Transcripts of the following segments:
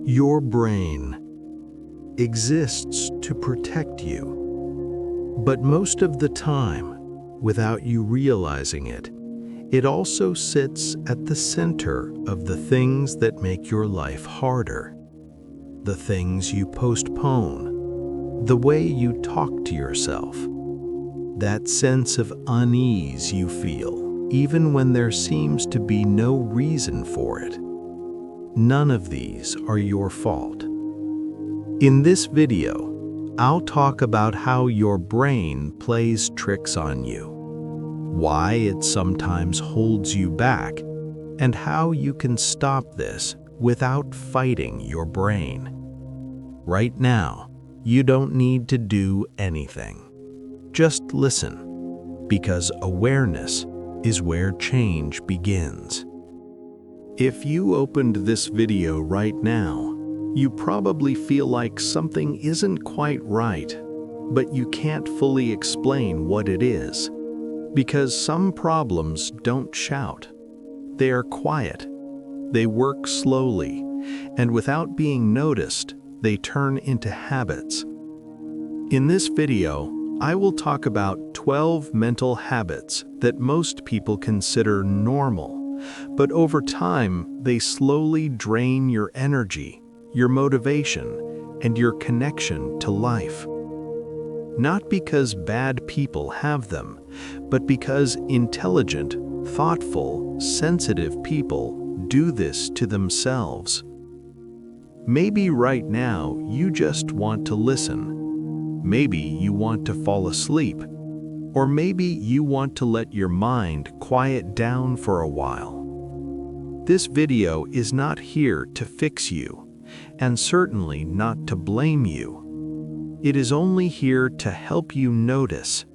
Your brain exists to protect you, but most of the time, without you realizing it, it also sits at the center of the things that make your life harder, the things you postpone, the way you talk to yourself, that sense of unease you feel, even when there seems to be no reason for it. None of these are your fault. In this video, I'll talk about how your brain plays tricks on you, why it sometimes holds you back, and how you can stop this without fighting your brain. Right now, you don't need to do anything. Just listen, because awareness is where change begins. If you opened this video right now, you probably feel like something isn't quite right, but you can't fully explain what it is. Because some problems don't shout. They are quiet. They work slowly, and without being noticed, they turn into habits. In this video, I will talk about 12 mental habits that most people consider normal. But over time, they slowly drain your energy, your motivation, and your connection to life. Not because bad people have them, but because intelligent, thoughtful, sensitive people do this to themselves. Maybe right now you just want to listen. Maybe you want to fall asleep. Or maybe you want to let your mind quiet down for a while. This video is not here to fix you, and certainly not to blame you. It is only here to help you notice.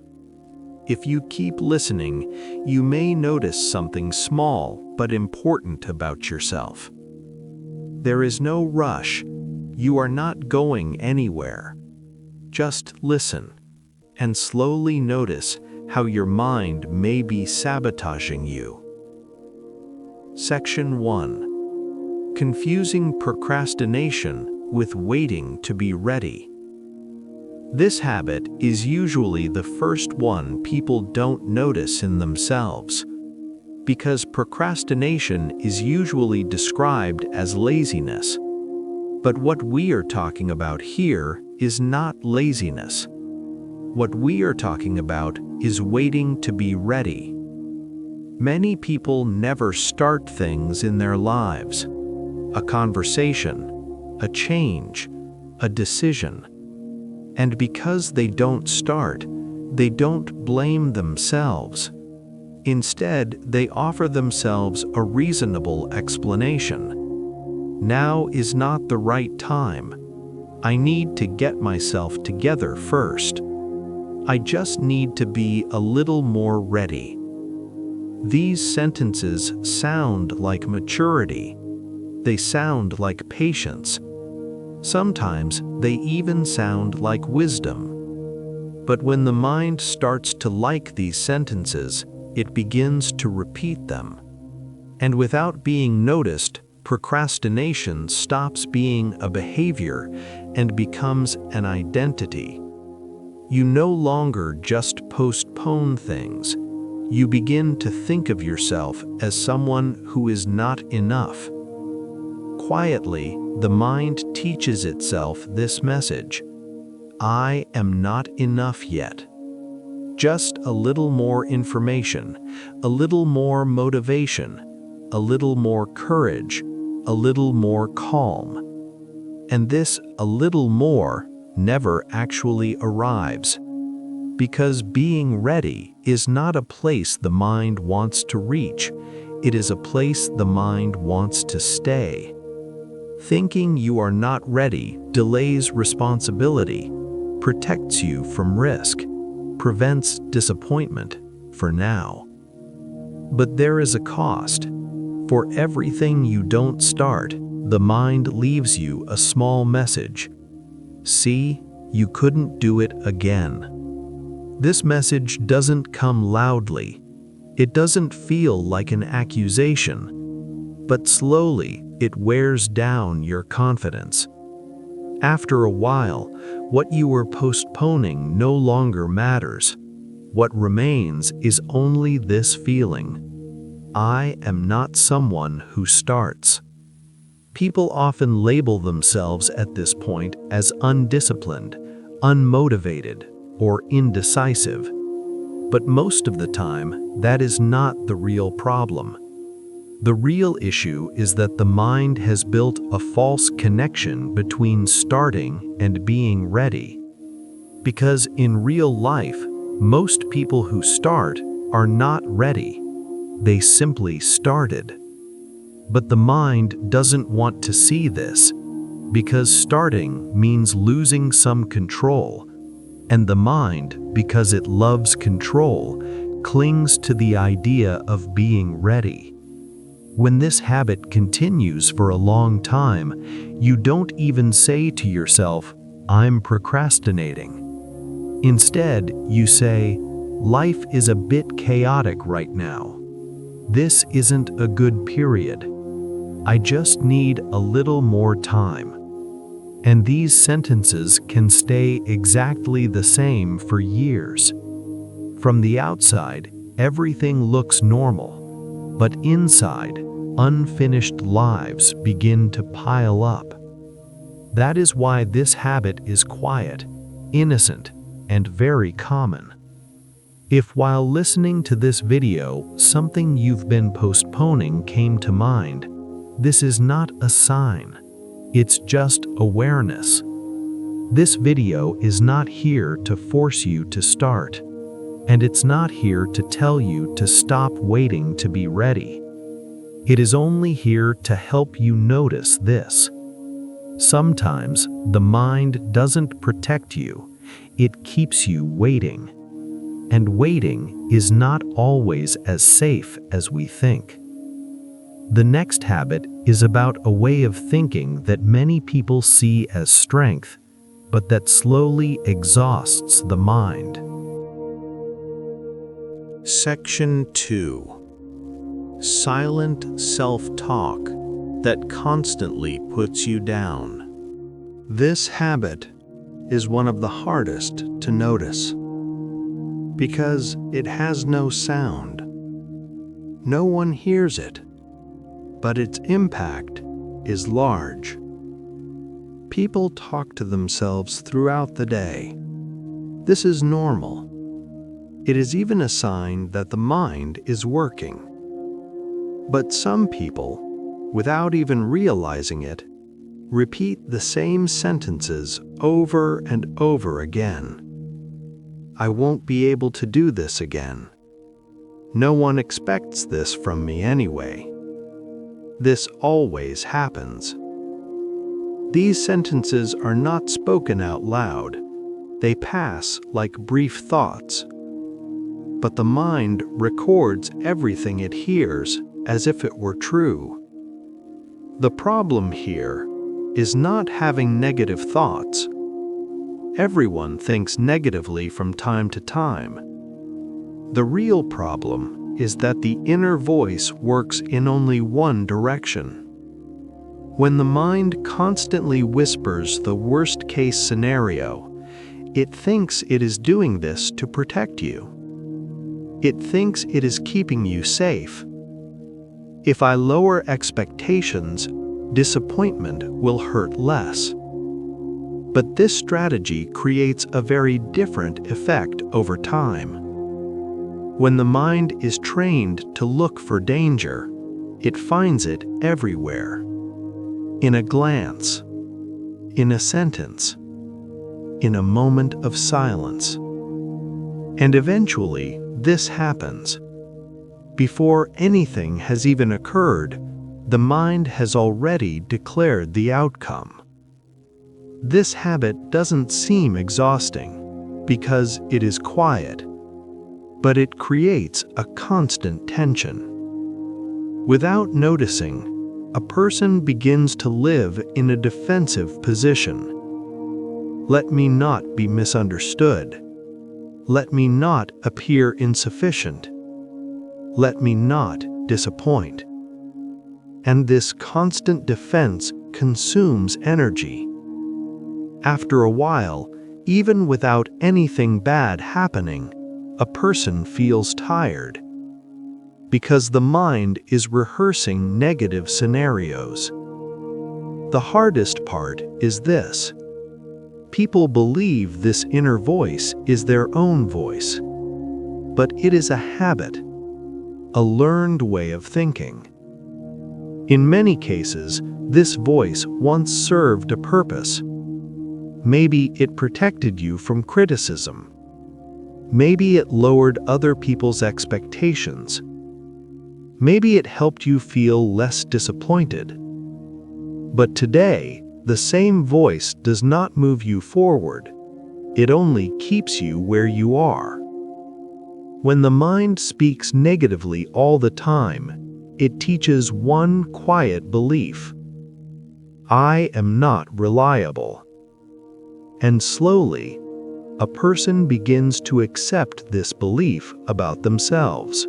If you keep listening, you may notice something small but important about yourself. There is no rush. You are not going anywhere. Just listen. And slowly notice how your mind may be sabotaging you. Section 1. Confusing procrastination with waiting to be ready. This habit is usually the first one people don't notice in themselves, because procrastination is usually described as laziness. But what we are talking about here is not laziness. What we are talking about is waiting to be ready. Many people never start things in their lives. A conversation, a change, a decision. And because they don't start, they don't blame themselves. Instead, they offer themselves a reasonable explanation. Now is not the right time. I need to get myself together first. I just need to be a little more ready. These sentences sound like maturity. They sound like patience. Sometimes they even sound like wisdom. But when the mind starts to like these sentences, it begins to repeat them. And without being noticed, procrastination stops being a behavior and becomes an identity. You no longer just postpone things. You begin to think of yourself as someone who is not enough. Quietly, the mind teaches itself this message: I am not enough yet. Just a little more information, a little more motivation, a little more courage, a little more calm. And this a little more never actually arrives, because being ready is not a place the mind wants to reach. It is a place the mind wants to stay. Thinking you are not ready delays responsibility, protects you from risk, prevents disappointment for now. But there is a cost. For everything you don't start, the mind leaves you a small message. See, you couldn't do it again. This message doesn't come loudly. It doesn't feel like an accusation. But slowly, it wears down your confidence. After a while, what you were postponing no longer matters. What remains is only this feeling: I am not someone who starts. People often label themselves at this point as undisciplined, unmotivated, or indecisive. But most of the time, that is not the real problem. The real issue is that the mind has built a false connection between starting and being ready. Because in real life, most people who start are not ready. They simply started. But the mind doesn't want to see this, because starting means losing some control, and the mind, because it loves control, clings to the idea of being ready. When this habit continues for a long time, you don't even say to yourself, "I'm procrastinating." Instead, you say, "Life is a bit chaotic right now. This isn't a good period. I just need a little more time." And these sentences can stay exactly the same for years. From the outside, everything looks normal, but inside, unfinished lives begin to pile up. That is why this habit is quiet, innocent, and very common. If while listening to this video, something you've been postponing came to mind, this is not a sign. It's just awareness. This video is not here to force you to start, and it's not here to tell you to stop waiting to be ready. It is only here to help you notice this. Sometimes the mind doesn't protect you, it keeps you waiting. And waiting is not always as safe as we think. The next habit is about a way of thinking that many people see as strength, but that slowly exhausts the mind. Section 2. Silent self-talk that constantly puts you down. This habit is one of the hardest to notice because it has no sound. No one hears it, but its impact is large. People talk to themselves throughout the day. This is normal. It is even a sign that the mind is working. But some people, without even realizing it, repeat the same sentences over and over again. I won't be able to do this again. No one expects this from me anyway. This always happens. These sentences are not spoken out loud. They pass like brief thoughts. But the mind records everything it hears as if it were true. The problem here is not having negative thoughts. Everyone thinks negatively from time to time. The real problem is that the inner voice works in only one direction. When the mind constantly whispers the worst-case scenario, it thinks it is doing this to protect you. It thinks it is keeping you safe. If I lower expectations, disappointment will hurt less. But this strategy creates a very different effect over time. When the mind is trained to look for danger, it finds it everywhere. In a glance, in a sentence, in a moment of silence. And eventually, this happens. Before anything has even occurred, the mind has already declared the outcome. This habit doesn't seem exhausting because it is quiet, but it creates a constant tension. Without noticing, a person begins to live in a defensive position. Let me not be misunderstood. Let me not appear insufficient. Let me not disappoint. and this constant defense consumes energy. After a while, even without anything bad happening, a person feels tired, because the mind is rehearsing negative scenarios. The hardest part is this: people believe this inner voice is their own voice, but it is a habit, a learned way of thinking. In many cases, this voice once served a purpose. Maybe it protected you from criticism. Maybe it lowered other people's expectations. Maybe it helped you feel less disappointed. But today, the same voice does not move you forward. It only keeps you where you are. When the mind speaks negatively all the time, it teaches one quiet belief: I am not reliable. And slowly, a person begins to accept this belief about themselves.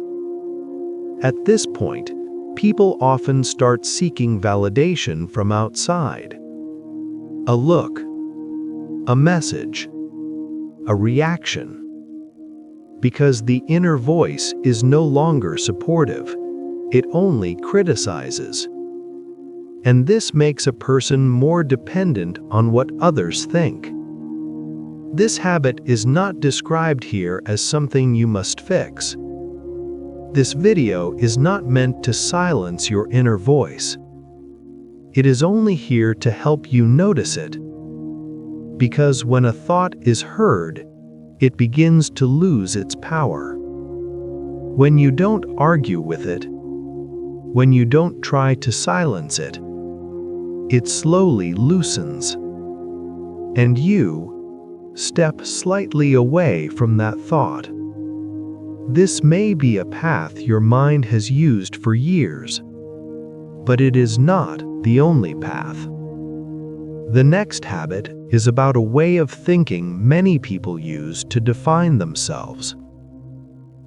At this point, people often start seeking validation from outside. A look, a message, a reaction. Because the inner voice is no longer supportive, it only criticizes. And this makes a person more dependent on what others think. This habit is not described here as something you must fix. This video is not meant to silence your inner voice. It is only here to help you notice it. Because when a thought is heard, it begins to lose its power. When you don't argue with it, when you don't try to silence it, it slowly loosens. And you step slightly away from that thought. This may be a path your mind has used for years, but it is not the only path. The next habit is about a way of thinking many people use to define themselves,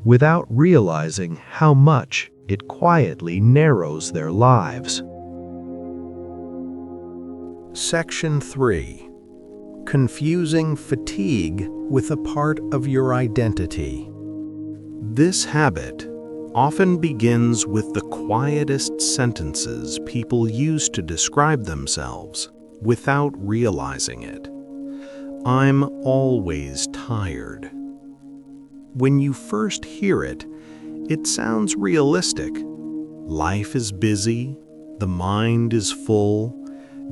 without realizing how much it quietly narrows their lives. Section 3. Confusing fatigue with a part of your identity. This habit often begins with the quietest sentences people use to describe themselves without realizing it. I'm always tired. When you first hear it, it sounds realistic. Life is busy, the mind is full,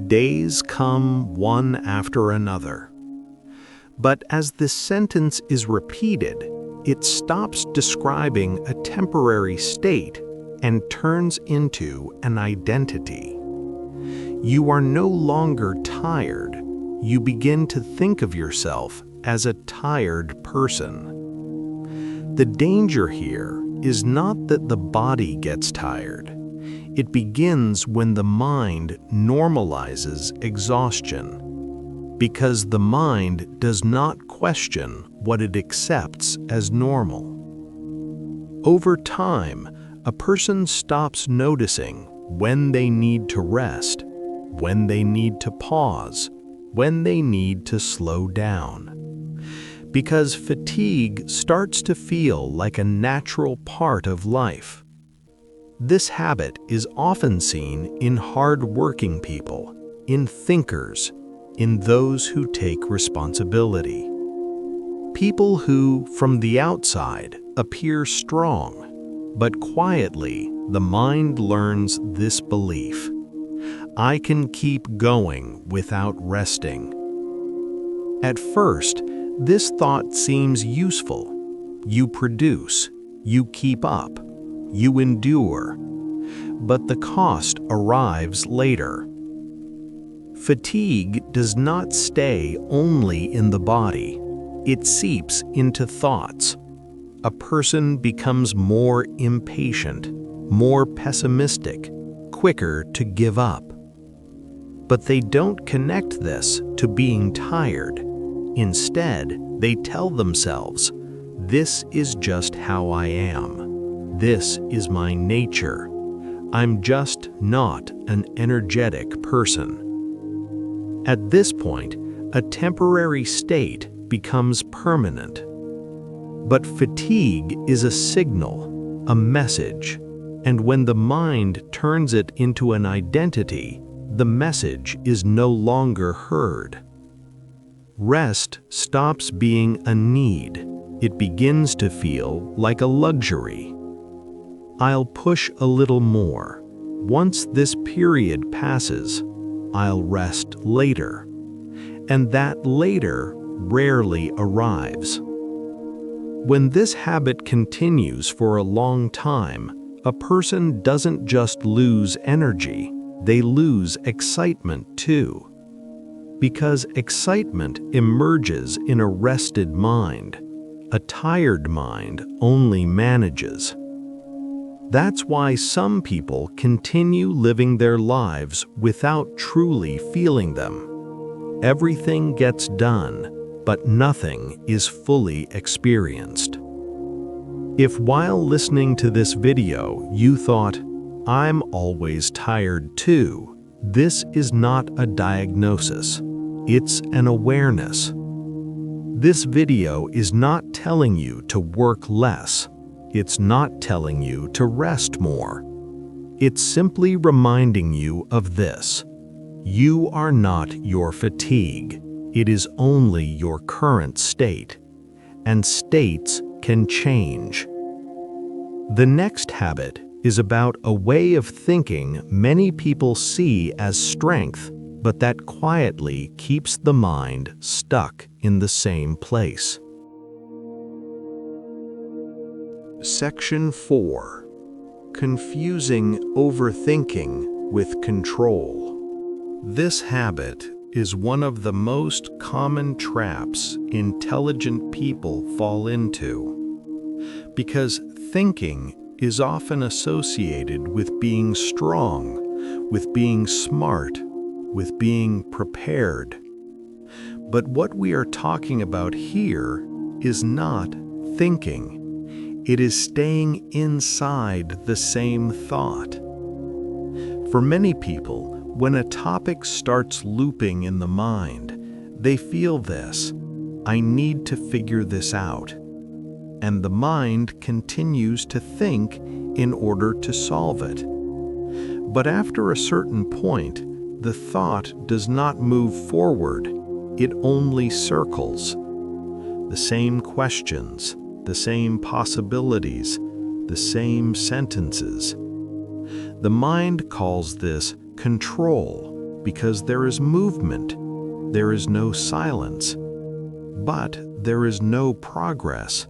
days come one after another. But as this sentence is repeated, it stops describing a temporary state and turns into an identity. You are no longer tired. You begin to think of yourself as a tired person. The danger here is not that the body gets tired. It begins when the mind normalizes exhaustion, because the mind does not question what it accepts as normal. Over time, a person stops noticing when they need to rest, when they need to pause, when they need to slow down. Because fatigue starts to feel like a natural part of life. This habit is often seen in hard-working people, in thinkers, in those who take responsibility. People who, from the outside, appear strong, but quietly the mind learns this belief: I can keep going without resting. At first, this thought seems useful. You produce, you keep up, you endure. But the cost arrives later. Fatigue does not stay only in the body. It seeps into thoughts. A person becomes more impatient, more pessimistic, quicker to give up. But they don't connect this to being tired. Instead, they tell themselves, this is just how I am. This is my nature. I'm just not an energetic person. At this point, a temporary state becomes permanent. But fatigue is a signal, a message, and when the mind turns it into an identity, the message is no longer heard. Rest stops being a need. It begins to feel like a luxury. I'll push a little more. Once this period passes, I'll rest later. And that later rarely arrives. When this habit continues for a long time, a person doesn't just lose energy, they lose excitement too. Because excitement emerges in a rested mind. A tired mind only manages. That's why some people continue living their lives without truly feeling them. Everything gets done, but nothing is fully experienced. If while listening to this video you thought, "I'm always tired too," this is not a diagnosis. It's an awareness. This video is not telling you to work less. It's not telling you to rest more. It's simply reminding you of this. You are not your fatigue. It is only your current state. And states can change. The next habit is about a way of thinking many people see as strength, but that quietly keeps the mind stuck in the same place. Section 4. Confusing overthinking with control. This habit is one of the most common traps intelligent people fall into. Because thinking is often associated with being strong, with being smart, with being prepared. But what we are talking about here is not thinking. It is staying inside the same thought. For many people, when a topic starts looping in the mind, they feel this: I need to figure this out. And the mind continues to think in order to solve it. But after a certain point, the thought does not move forward, it only circles. The same questions, the same possibilities, the same sentences. The mind calls this control because there is movement, there is no silence, but there is no progress.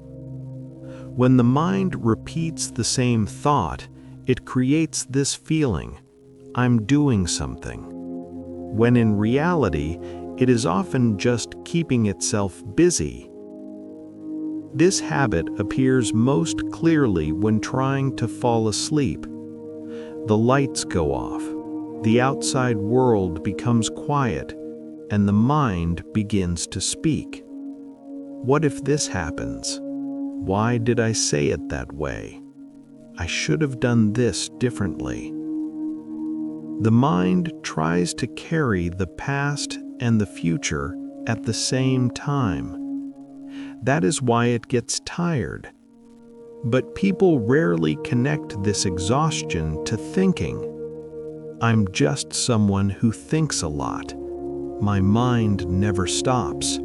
When the mind repeats the same thought, it creates this feeling, I'm doing something, when in reality, it is often just keeping itself busy. This habit appears most clearly when trying to fall asleep. The lights go off, the outside world becomes quiet, and the mind begins to speak. What if this happens? Why did I say it that way? I should have done this differently. The mind tries to carry the past and the future at the same time. That is why it gets tired. But people rarely connect this exhaustion to thinking. I'm just someone who thinks a lot. My mind never stops.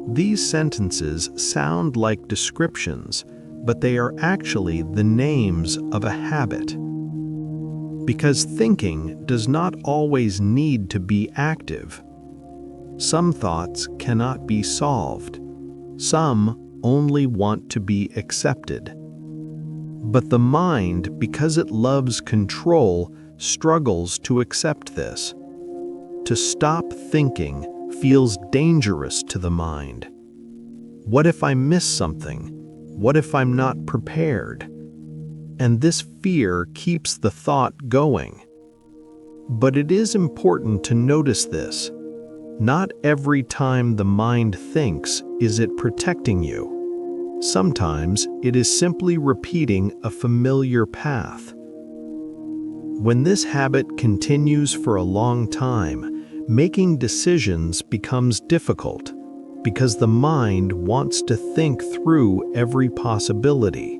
These sentences sound like descriptions, but they are actually the names of a habit. Because thinking does not always need to be active. Some thoughts cannot be solved. Some only want to be accepted. But the mind, because it loves control, struggles to accept this. To stop thinking feels dangerous to the mind. What if I miss something? What if I'm not prepared? And this fear keeps the thought going. But it is important to notice this. Not every time the mind thinks is it protecting you. Sometimes it is simply repeating a familiar path. When this habit continues for a long time, making decisions becomes difficult because the mind wants to think through every possibility.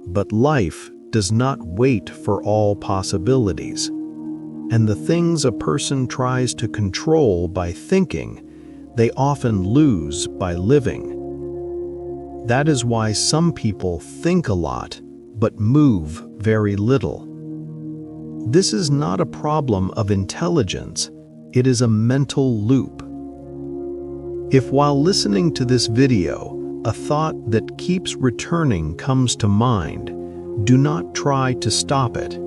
But life does not wait for all possibilities, and the things a person tries to control by thinking, they often lose by living. That is why some people think a lot but move very little. This is not a problem of intelligence, it is a mental loop. If while listening to this video, a thought that keeps returning comes to mind, do not try to stop it.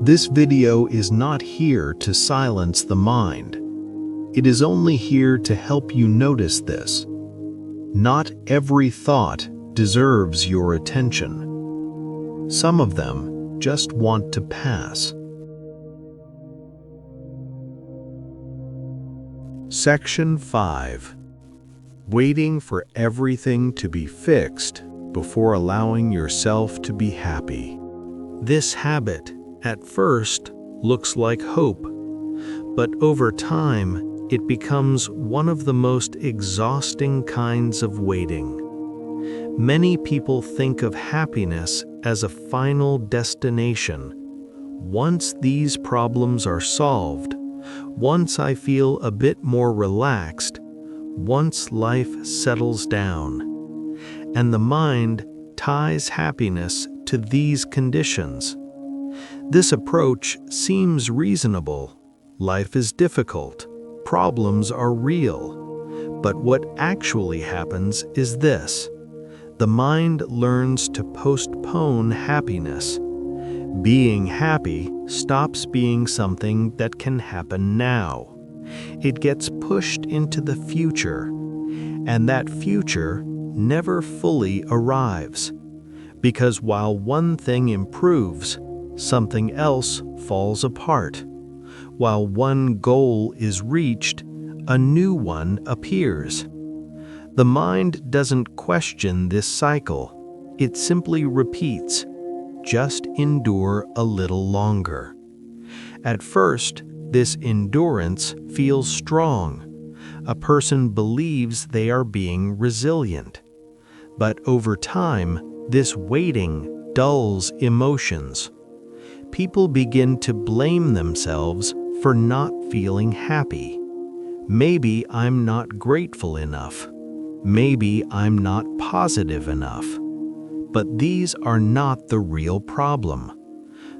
This video is not here to silence the mind. It is only here to help you notice this. Not every thought deserves your attention. Some of them just want to pass. Section 5. Waiting for everything to be fixed before allowing yourself to be happy. This habit, at first, looks like hope, but over time, it becomes one of the most exhausting kinds of waiting. Many people think of happiness as a final destination. Once these problems are solved, once I feel a bit more relaxed, once life settles down, and the mind ties happiness to these conditions. This approach seems reasonable. Life is difficult. Problems are real. But what actually happens is this. The mind learns to postpone happiness. Being happy stops being something that can happen now. It gets pushed into the future, and that future never fully arrives. Because while one thing improves, something else falls apart. While one goal is reached, a new one appears. The mind doesn't question this cycle. It simply repeats, just endure a little longer. At first, this endurance feels strong. A person believes they are being resilient. But over time, this waiting dulls emotions. People begin to blame themselves for not feeling happy. Maybe I'm not grateful enough. Maybe I'm not positive enough. But these are not the real problem.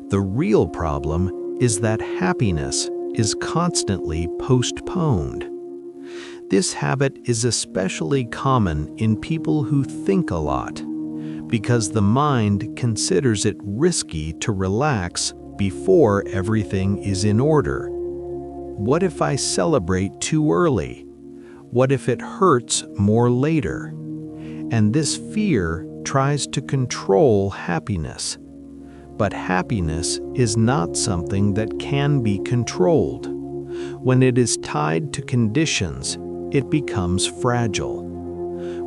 The real problem is that happiness is constantly postponed. This habit is especially common in people who think a lot, because the mind considers it risky to relax before everything is in order. What if I celebrate too early? What if it hurts more later? And this fear tries to control happiness. But happiness is not something that can be controlled. When it is tied to conditions, it becomes fragile.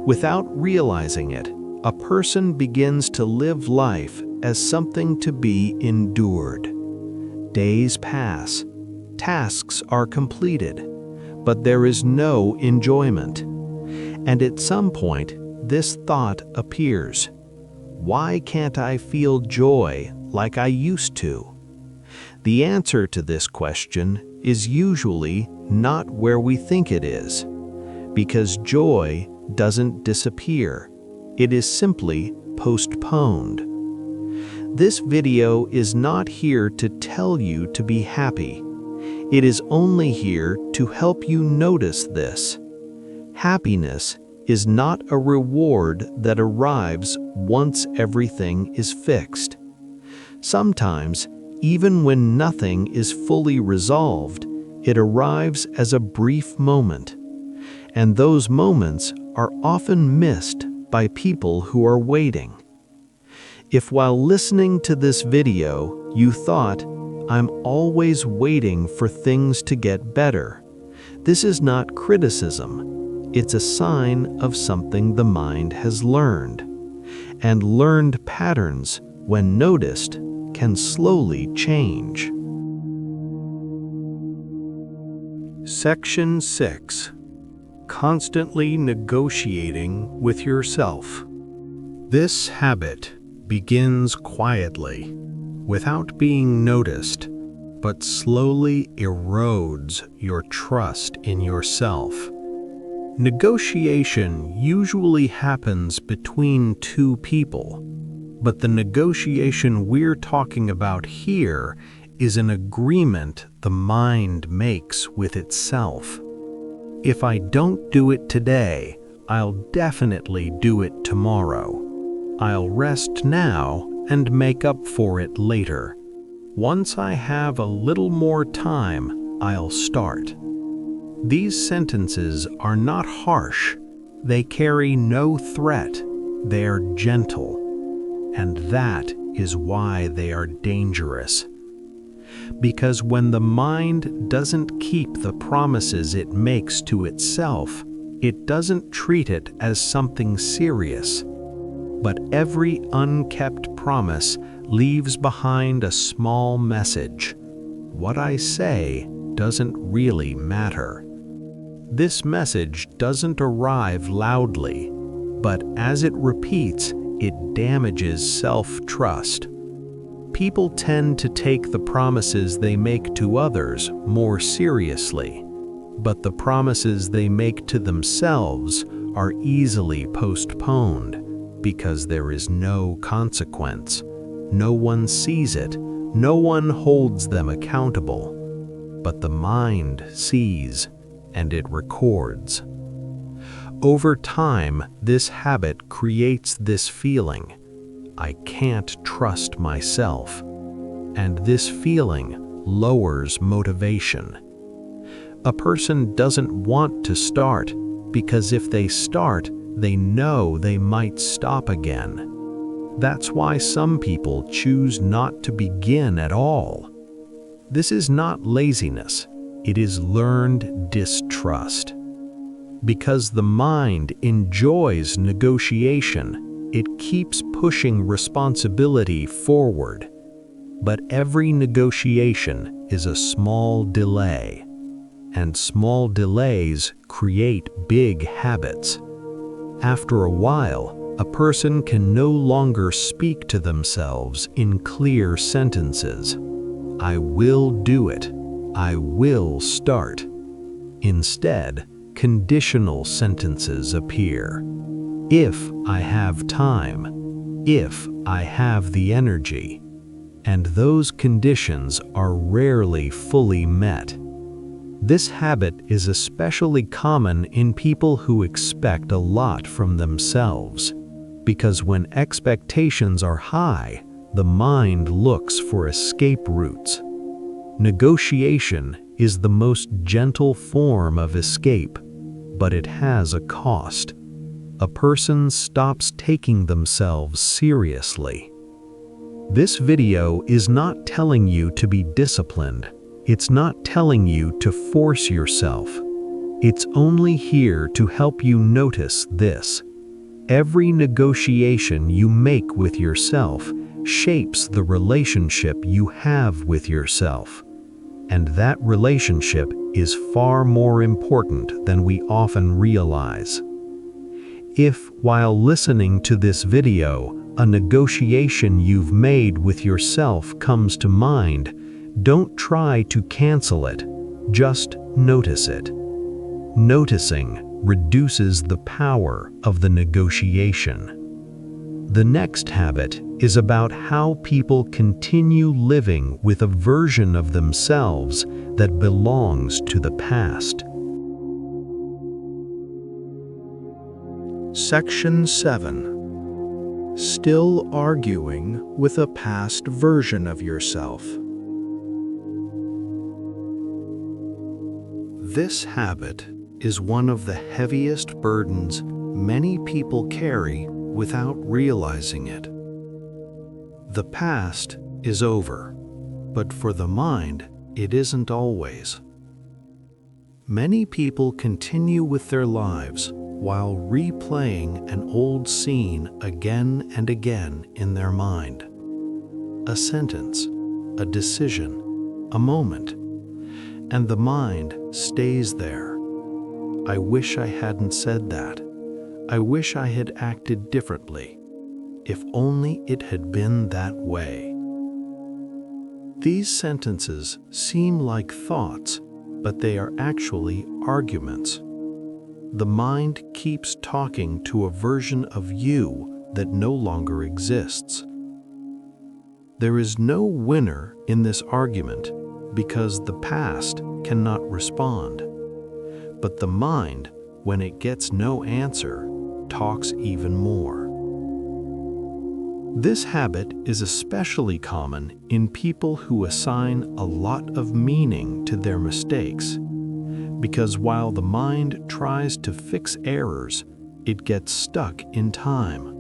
Without realizing it, a person begins to live life as something to be endured. Days pass, tasks are completed, but there is no enjoyment. And at some point, this thought appears. Why can't I feel joy like I used to? The answer to this question is usually not where we think it is, because joy doesn't disappear. It is simply postponed. This video is not here to tell you to be happy. It is only here to help you notice this. Happiness is not a reward that arrives once everything is fixed. Sometimes, even when nothing is fully resolved, it arrives as a brief moment. And those moments are often missed by people who are waiting. If while listening to this video, you thought, I'm always waiting for things to get better, this is not criticism. It's a sign of something the mind has learned. And learned patterns, when noticed, can slowly change. Section 6. Constantly negotiating with yourself. This habit begins quietly, without being noticed, but slowly erodes your trust in yourself. Negotiation usually happens between two people, but the negotiation we're talking about here is an agreement the mind makes with itself. If I don't do it today, I'll definitely do it tomorrow. I'll rest now and make up for it later. Once I have a little more time, I'll start. These sentences are not harsh. They carry no threat. They're gentle. And that is why they are dangerous. Because when the mind doesn't keep the promises it makes to itself, it doesn't treat it as something serious. But every unkept promise leaves behind a small message. What I say doesn't really matter. This message doesn't arrive loudly, but as it repeats, it damages self-trust. People tend to take the promises they make to others more seriously, but the promises they make to themselves are easily postponed because there is no consequence. No one sees it, no one holds them accountable, but the mind sees and it records. Over time, this habit creates this feeling, I can't trust myself, and this feeling lowers motivation. A person doesn't want to start because if they start, they know they might stop again. That's why some people choose not to begin at all. This is not laziness, it is learned distrust. Because the mind enjoys negotiation, it keeps pushing responsibility forward. But every negotiation is a small delay, and small delays create big habits. After a while, a person can no longer speak to themselves in clear sentences. I will do it. I will start. Instead, conditional sentences appear. If I have time, if I have the energy, and those conditions are rarely fully met. This habit is especially common in people who expect a lot from themselves, because when expectations are high, the mind looks for escape routes. Negotiation is the most gentle form of escape, but it has a cost. A person stops taking themselves seriously. This video is not telling you to be disciplined. It's not telling you to force yourself. It's only here to help you notice this. Every negotiation you make with yourself shapes the relationship you have with yourself. And that relationship is far more important than we often realize. If, while listening to this video, a negotiation you've made with yourself comes to mind, don't try to cancel it, just notice it. Noticing reduces the power of the negotiation. The next habit is about how people continue living with a version of themselves that belongs to the past. Section 7. Still arguing with a past version of yourself. This habit is one of the heaviest burdens many people carry without realizing it. The past is over, but for the mind, it isn't always. Many people continue with their lives while replaying an old scene again and again in their mind. a sentence, a decision, a moment, and the mind stays there. I wish I hadn't said that. I wish I had acted differently. If only it had been that way. These sentences seem like thoughts, but they are actually arguments. The mind keeps talking to a version of you that no longer exists. There is no winner in this argument because the past cannot respond. But the mind, when it gets no answer, talks even more. This habit is especially common in people who assign a lot of meaning to their mistakes, because while the mind tries to fix errors, it gets stuck in time.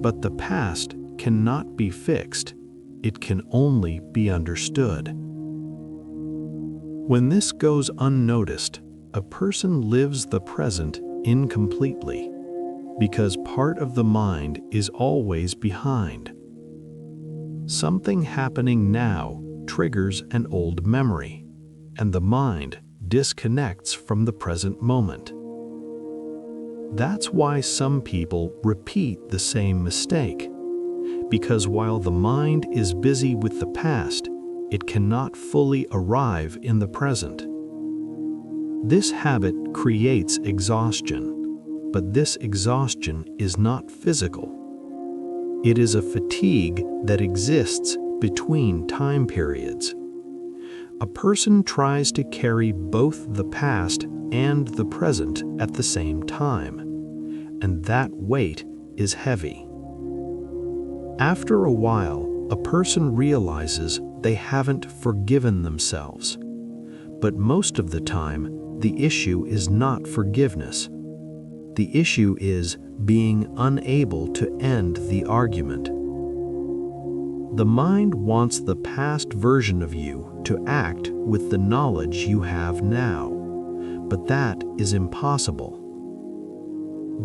But the past cannot be fixed, it can only be understood. When this goes unnoticed, a person lives the present incompletely, because part of the mind is always behind. Something happening now triggers an old memory, and the mind disconnects from the present moment. That's why some people repeat the same mistake, because while the mind is busy with the past, it cannot fully arrive in the present. This habit creates exhaustion, but this exhaustion is not physical. It is a fatigue that exists between time periods. A person tries to carry both the past and the present at the same time, and that weight is heavy. After a while, a person realizes they haven't forgiven themselves. But most of the time, the issue is not forgiveness. The issue is being unable to end the argument. The mind wants the past version of you to act with the knowledge you have now, but that is impossible.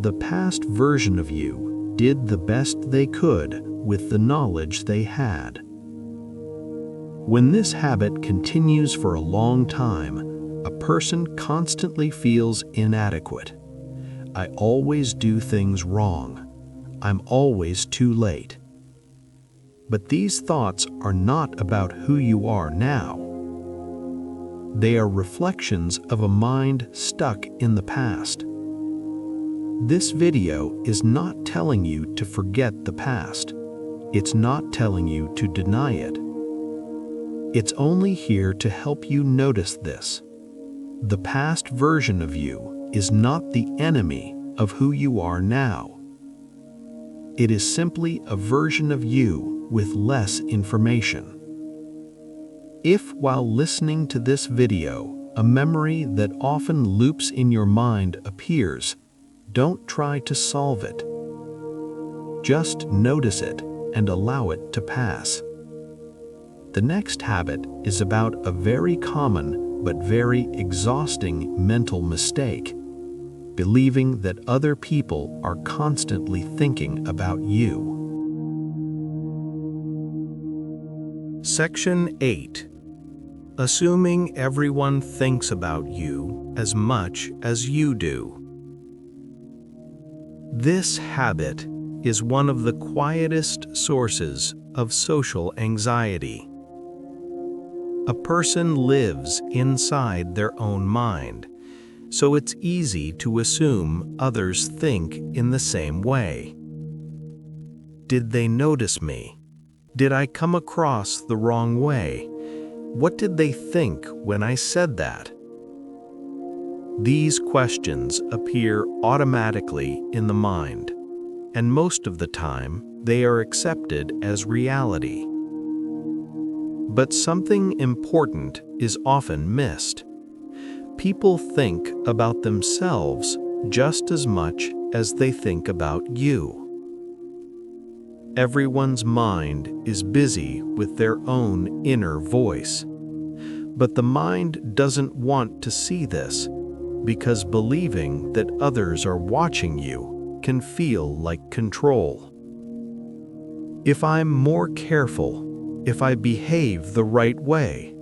The past version of you did the best they could with the knowledge they had. When this habit continues for a long time, a person constantly feels inadequate. I always do things wrong. I'm always too late. But these thoughts are not about who you are now. They are reflections of a mind stuck in the past. This video is not telling you to forget the past. It's not telling you to deny it. It's only here to help you notice this. The past version of you is not the enemy of who you are now. It is simply a version of you with less information. If, while listening to this video, a memory that often loops in your mind appears, don't try to solve it. Just notice it and allow it to pass. The next habit is about a very common but very exhausting mental mistake: believing that other people are constantly thinking about you. Section 8. Assuming everyone thinks about you as much as you do. This habit is one of the quietest sources of social anxiety. A person lives inside their own mind, so it's easy to assume others think in the same way. Did they notice me? Did I come across the wrong way? What did they think when I said that? These questions appear automatically in the mind, and most of the time they are accepted as reality. But something important is often missed. People think about themselves just as much as they think about you. Everyone's mind is busy with their own inner voice. But the mind doesn't want to see this, because believing that others are watching you can feel like control. if I'm more careful, if I behave the right way.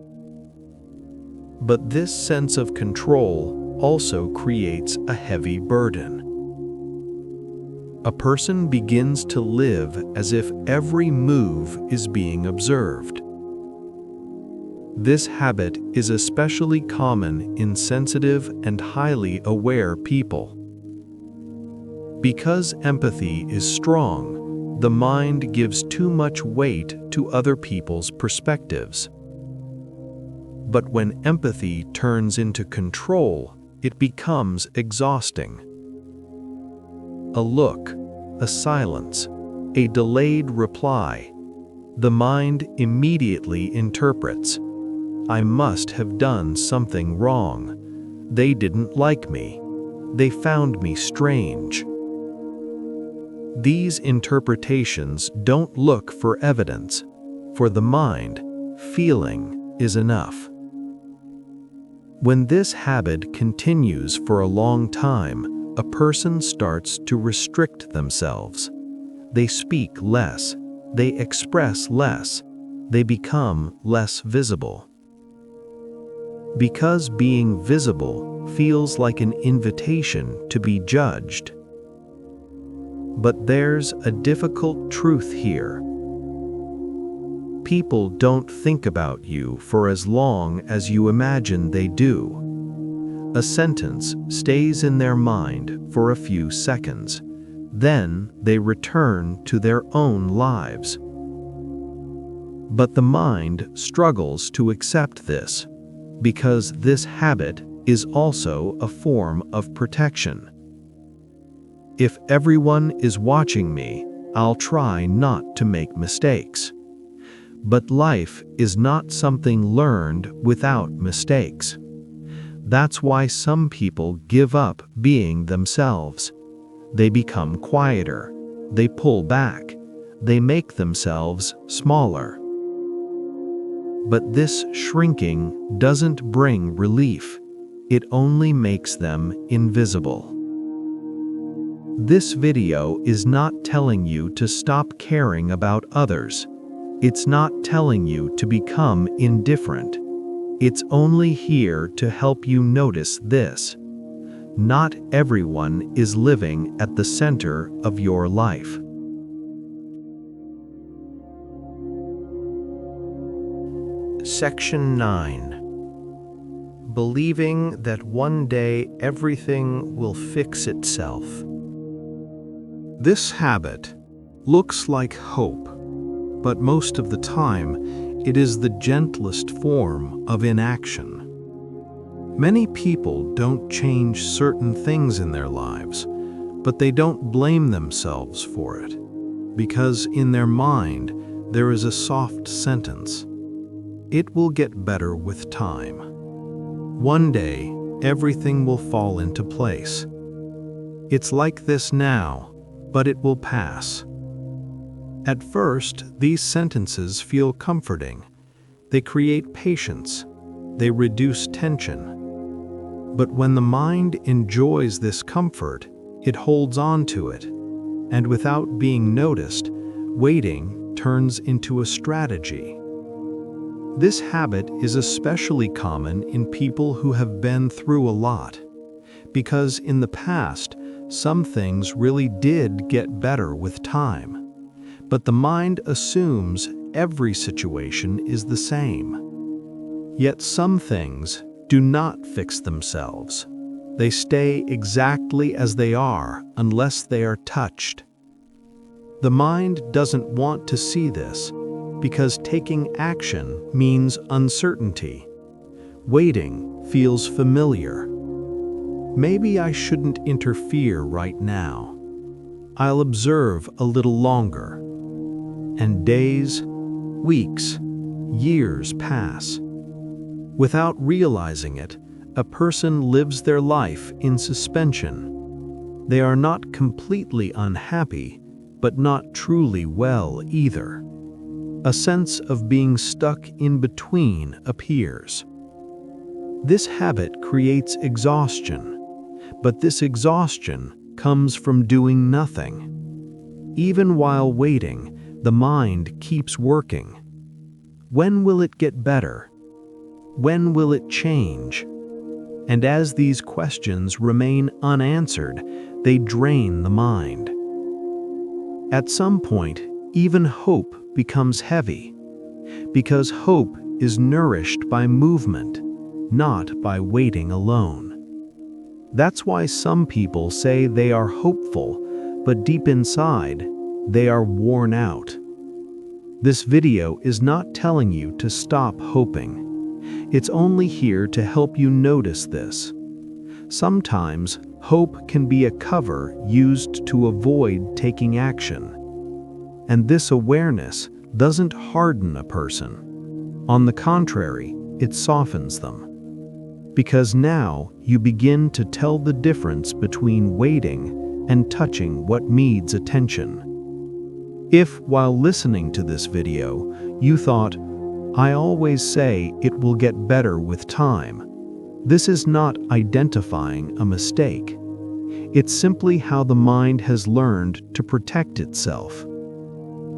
But this sense of control also creates a heavy burden. A person begins to live as if every move is being observed. This habit is especially common in sensitive and highly aware people. Because empathy is strong, the mind gives too much weight to other people's perspectives. But when empathy turns into control, it becomes exhausting. A look, a silence, a delayed reply. The mind immediately interprets, "I must have done something wrong. They didn't like me. They found me strange." These interpretations don't look for evidence. For the mind, feeling is enough. When this habit continues for a long time, a person starts to restrict themselves. They speak less, they express less, they become less visible. Because being visible feels like an invitation to be judged. But there's a difficult truth here. People don't think about you for as long as you imagine they do. A sentence stays in their mind for a few seconds. Then they return to their own lives. But the mind struggles to accept this, because this habit is also a form of protection. If everyone is watching me, I'll try not to make mistakes. But life is not something learned without mistakes. That's why some people give up being themselves. They become quieter, they pull back, they make themselves smaller. But this shrinking doesn't bring relief. It only makes them invisible. This video is not telling you to stop caring about others. It's not telling you to become indifferent. It's only here to help you notice this. Not everyone is living at the center of your life. Section 9. Believing that one day everything will fix itself. This habit looks like hope, but most of the time it is the gentlest form of inaction. Many people don't change certain things in their lives, but they don't blame themselves for it, because in their mind there is a soft sentence. It will get better with time. One day, everything will fall into place. It's like this now, but it will pass. At first, these sentences feel comforting. They create patience. They reduce tension. But when the mind enjoys this comfort, it holds on to it. And without being noticed, waiting turns into a strategy. This habit is especially common in people who have been through a lot, because in the past, some things really did get better with time. But the mind assumes every situation is the same. Yet some things do not fix themselves. They stay exactly as they are unless they are touched. The mind doesn't want to see this, because taking action means uncertainty. Waiting feels familiar. Maybe I shouldn't interfere right now. I'll observe a little longer. And days, weeks, years pass. Without realizing it, a person lives their life in suspension. They are not completely unhappy, but not truly well either. A sense of being stuck in between appears. This habit creates exhaustion, but this exhaustion comes from doing nothing. Even while waiting, the mind keeps working. When will it get better? When will it change? And as these questions remain unanswered, they drain the mind. At some point, even hope becomes heavy, because hope is nourished by movement, not by waiting alone. That's why some people say they are hopeful, but deep inside, they are worn out. This video is not telling you to stop hoping. It's only here to help you notice this. Sometimes, hope can be a cover used to avoid taking action. And this awareness doesn't harden a person. On the contrary, it softens them. Because now you begin to tell the difference between waiting and touching what needs attention. If, while listening to this video, you thought, "I always say it will get better with time," this is not identifying a mistake. It's simply how the mind has learned to protect itself.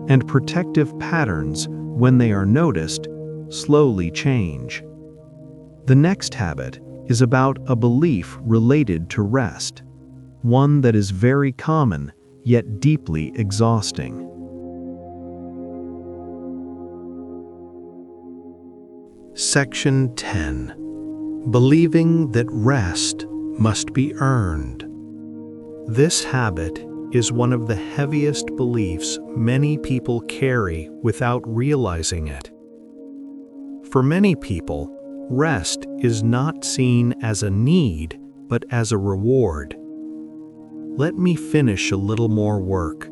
And protective patterns, when they are noticed, slowly change. The next habit is about a belief related to rest, one that is very common yet deeply exhausting. Section 10. Believing that rest must be earned. This habit is one of the heaviest beliefs many people carry without realizing it. For many people, rest is not seen as a need, but as a reward. Let me finish a little more work.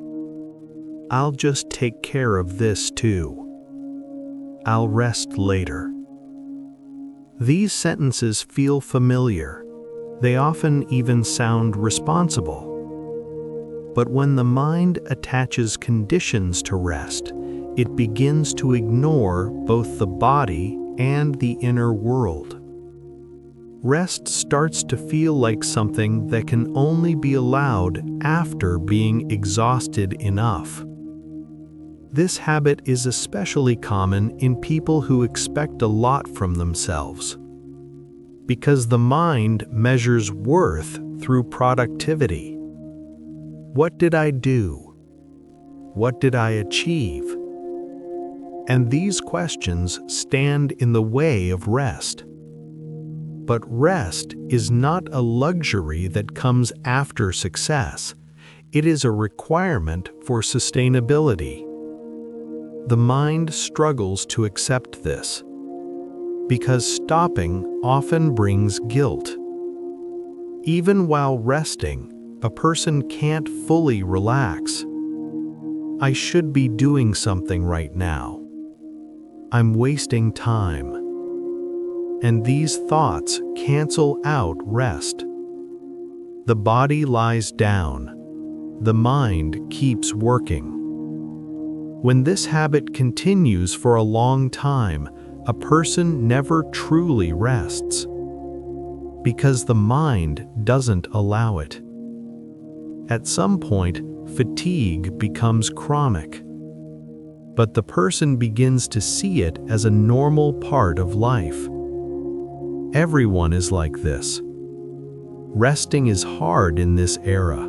I'll just take care of this too. I'll rest later. These sentences feel familiar. They often even sound responsible. But when the mind attaches conditions to rest, it begins to ignore both the body and the inner world. Rest starts to feel like something that can only be allowed after being exhausted enough. This habit is especially common in people who expect a lot from themselves, because the mind measures worth through productivity. What did I do? What did I achieve? And these questions stand in the way of rest. But rest is not a luxury that comes after success. It is a requirement for sustainability. The mind struggles to accept this, because stopping often brings guilt. Even while resting, a person can't fully relax. I should be doing something right now. I'm wasting time. And these thoughts cancel out rest. The body lies down. The mind keeps working. When this habit continues for a long time, a person never truly rests, because the mind doesn't allow it. At some point, fatigue becomes chronic, but the person begins to see it as a normal part of life. Everyone is like this. Resting is hard in this era.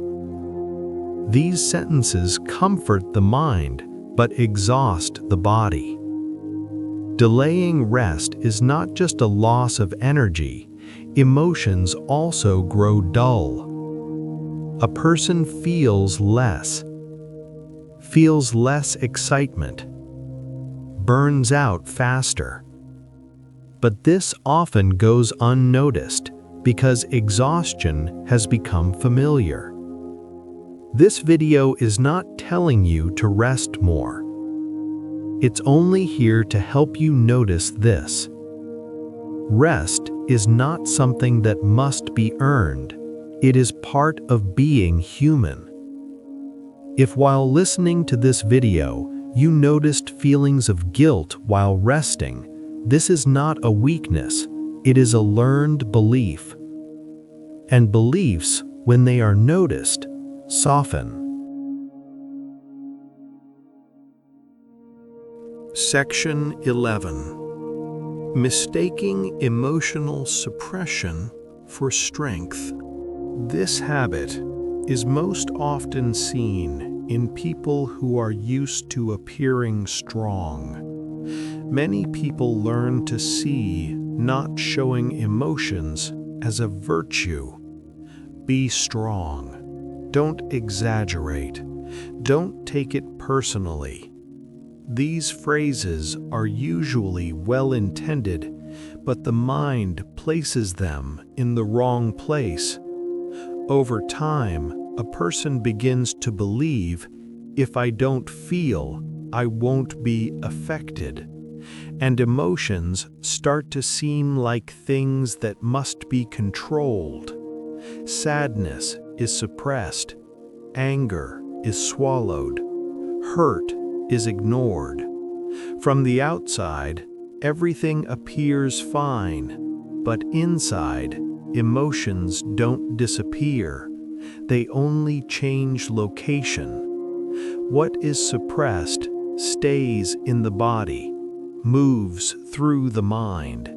These sentences comfort the mind, but exhaust the body. Delaying rest is not just a loss of energy, emotions also grow dull. A person feels less excitement, burns out faster. But this often goes unnoticed because exhaustion has become familiar. This video is not telling you to rest more. It's only here to help you notice this. Rest is not something that must be earned. It is part of being human. If while listening to this video, you noticed feelings of guilt while resting, this is not a weakness, it is a learned belief. And beliefs, when they are noticed, soften. Section 11. Mistaking emotional suppression for strength. This habit is most often seen in people who are used to appearing strong. Many people learn to see not showing emotions as a virtue. Be strong. Don't exaggerate. Don't take it personally. These phrases are usually well-intended, but the mind places them in the wrong place. Over time, a person begins to believe, if I don't feel, I won't be affected. And emotions start to seem like things that must be controlled. Sadness is suppressed. Anger is swallowed. Hurt is ignored. From the outside, everything appears fine, but inside, emotions don't disappear. They only change location. What is suppressed stays in the body, moves through the mind,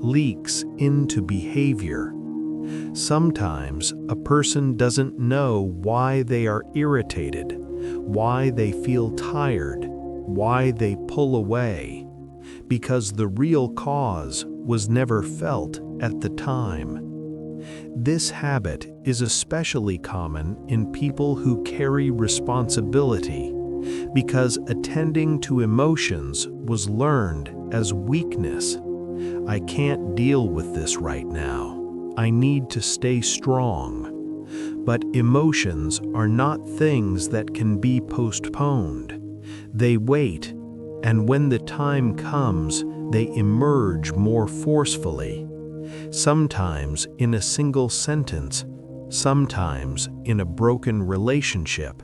leaks into behavior. Sometimes a person doesn't know why they are irritated, why they feel tired, why they pull away, because the real cause was never felt at the time. This habit is especially common in people who carry responsibility, because attending to emotions was learned as weakness. I can't deal with this right now. I need to stay strong. But emotions are not things that can be postponed. They wait, and when the time comes, they emerge more forcefully. Sometimes in a single sentence, sometimes in a broken relationship,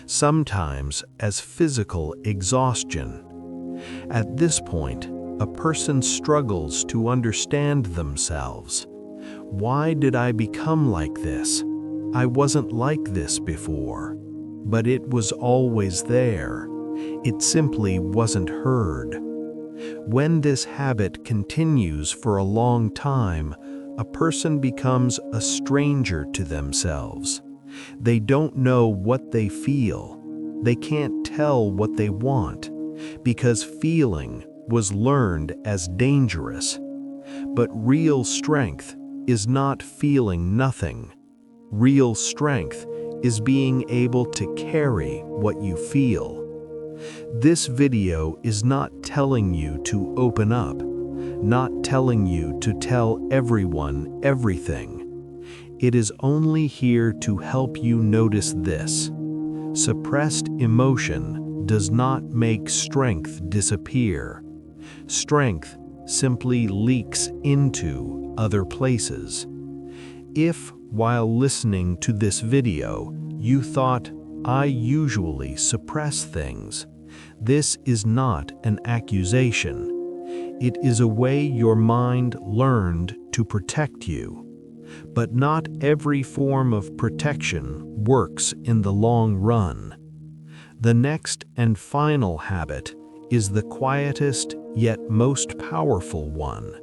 sometimes as physical exhaustion. At this point, a person struggles to understand themselves. Why did I become like this? I wasn't like this before, but it was always there. It simply wasn't heard. When this habit continues for a long time, a person becomes a stranger to themselves. They don't know what they feel. They can't tell what they want, because feeling was learned as dangerous. But real strength is not feeling nothing. Real strength is being able to carry what you feel. This video is not telling you to open up, not telling you to tell everyone everything. It is only here to help you notice this. Suppressed emotion does not make strength disappear. Strength simply leaks into other places. If, while listening to this video, you thought, I usually suppress things, this is not an accusation. It is a way your mind learned to protect you. But not every form of protection works in the long run. The next and final habit is the quietest yet most powerful one.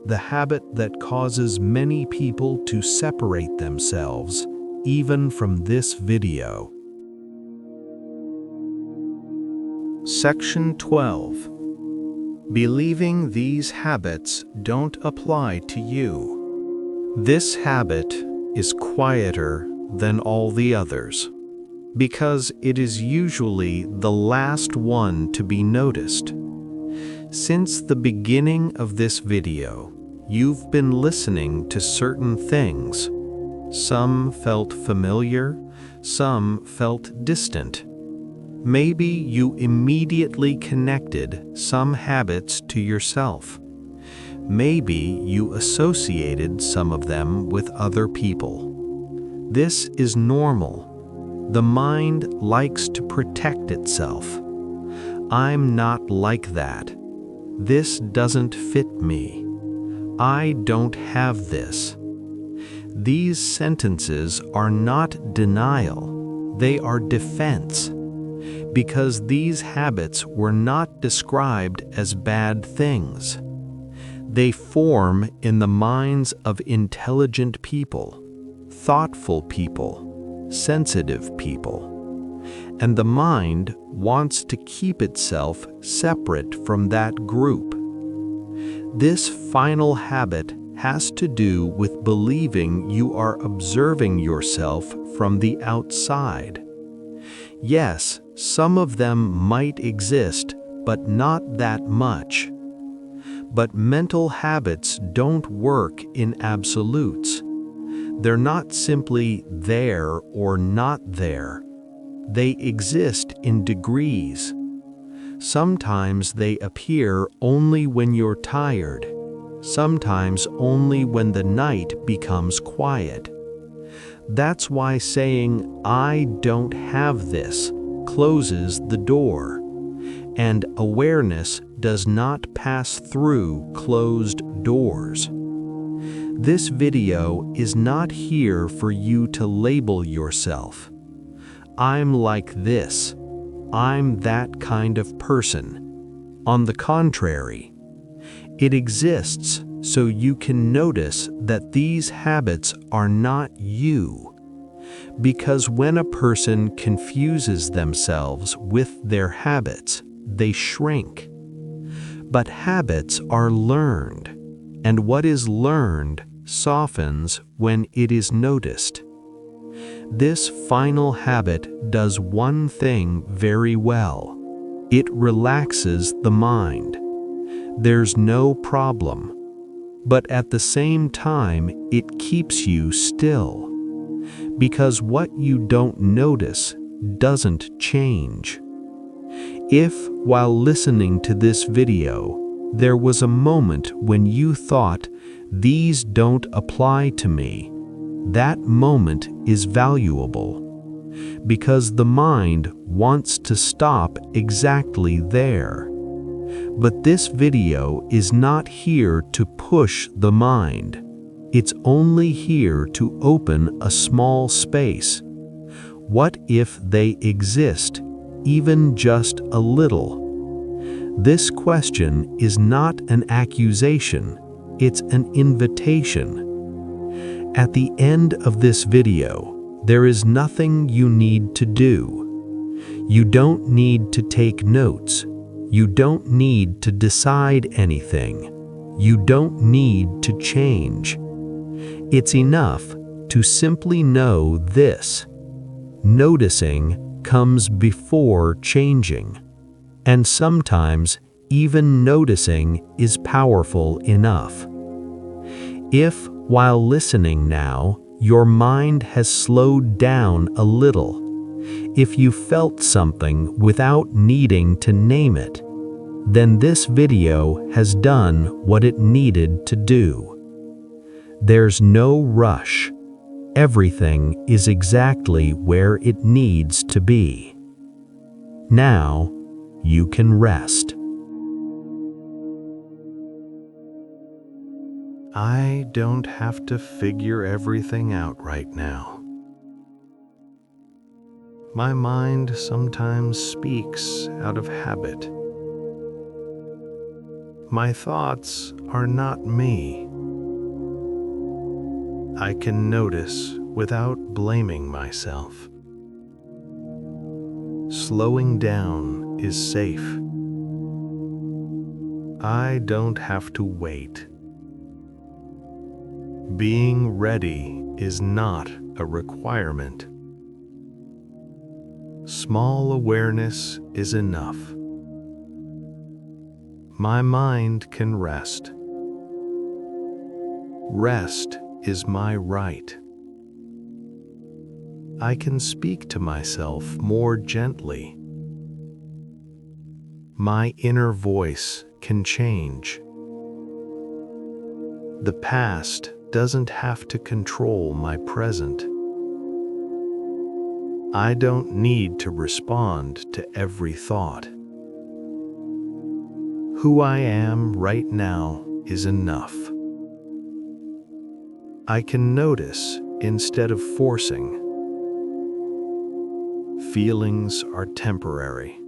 The habit that causes many people to separate themselves, even from this video. Section 12. Believing these habits don't apply to you. This habit is quieter than all the others, because it is usually the last one to be noticed. Since the beginning of this video, you've been listening to certain things. Some felt familiar, some felt distant. Maybe you immediately connected some habits to yourself. Maybe you associated some of them with other people. This is normal. The mind likes to protect itself. I'm not like that. This doesn't fit me. I don't have this. These sentences are not denial, they are defense. because these habits were not described as bad things. They form in the minds of intelligent people, thoughtful people, sensitive people. And the mind wants to keep itself separate from that group. This final habit has to do with believing you are observing yourself from the outside. Yes, some of them might exist, but not that much. But mental habits don't work in absolutes. They're not simply there or not there. They exist in degrees. Sometimes they appear only when you're tired, sometimes only when the night becomes quiet. That's why saying, "I don't have this," closes the door, and awareness does not pass through closed doors. This video is not here for you to label yourself. "I'm like this. I'm that kind of person." On the contrary, it exists so you can notice that these habits are not you. Because when a person confuses themselves with their habits, they shrink. But habits are learned, and what is learned softens when it is noticed. This final habit does one thing very well. It relaxes the mind. There's no problem. But at the same time, it keeps you still. Because what you don't notice doesn't change. If, while listening to this video, there was a moment when you thought, "These don't apply to me," that moment is valuable, because the mind wants to stop exactly there. But this video is not here to push the mind. It's only here to open a small space. What if they exist, even just a little? This question is not an accusation, it's an invitation. At the end of this video, there is nothing you need to do. You don't need to take notes. You don't need to decide anything. You don't need to change. It's enough to simply know this: noticing comes before changing. And sometimes even noticing is powerful enough. If, while listening now, your mind has slowed down a little, if you felt something without needing to name it, then this video has done what it needed to do. There's no rush. Everything is exactly where it needs to be. Now, you can rest. I don't have to figure everything out right now. My mind sometimes speaks out of habit. My thoughts are not me. I can notice without blaming myself. Slowing down is safe. I don't have to wait. Being ready is not a requirement. Small awareness is enough. My mind can rest. Rest is my right. I can speak to myself more gently. My inner voice can change. The past doesn't have to control my present. I don't need to respond to every thought. Who I am right now is enough. I can notice instead of forcing. Feelings are temporary.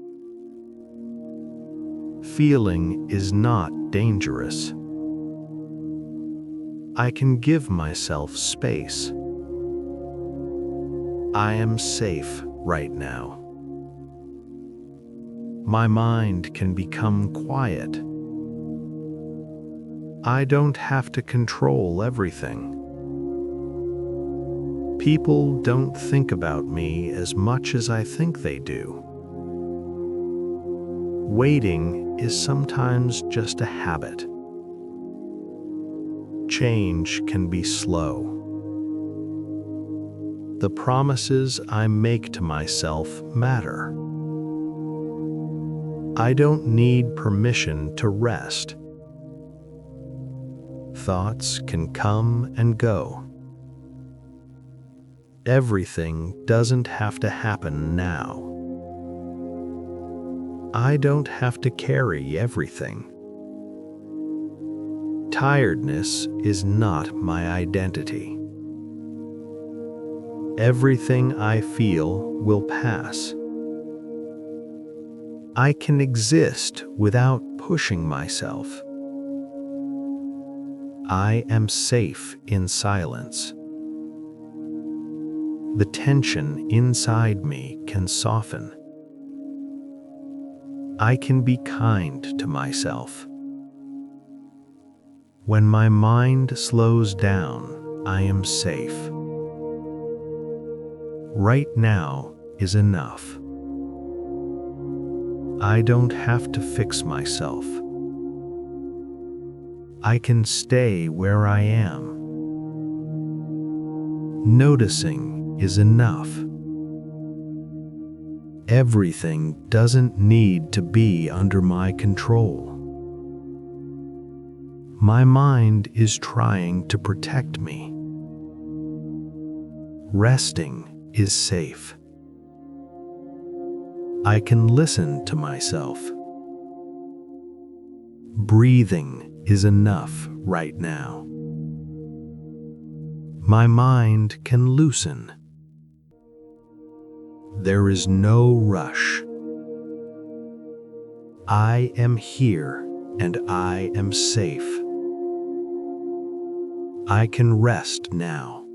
Feeling is not dangerous. I can give myself space. I am safe right now. My mind can become quiet. I don't have to control everything. People don't think about me as much as I think they do. Waiting is sometimes just a habit. Change can be slow. The promises I make to myself matter. I don't need permission to rest. Thoughts can come and go. Everything doesn't have to happen now. I don't have to carry everything. Tiredness is not my identity. Everything I feel will pass. I can exist without pushing myself. I am safe in silence. The tension inside me can soften. I can be kind to myself. When my mind slows down, I am safe. Right now is enough. I don't have to fix myself. I can stay where I am. Noticing is enough. Everything doesn't need to be under my control. My mind is trying to protect me. Resting is safe. I can listen to myself. Breathing is enough right now. My mind can loosen. There is no rush. I am here and I am safe. I can rest now.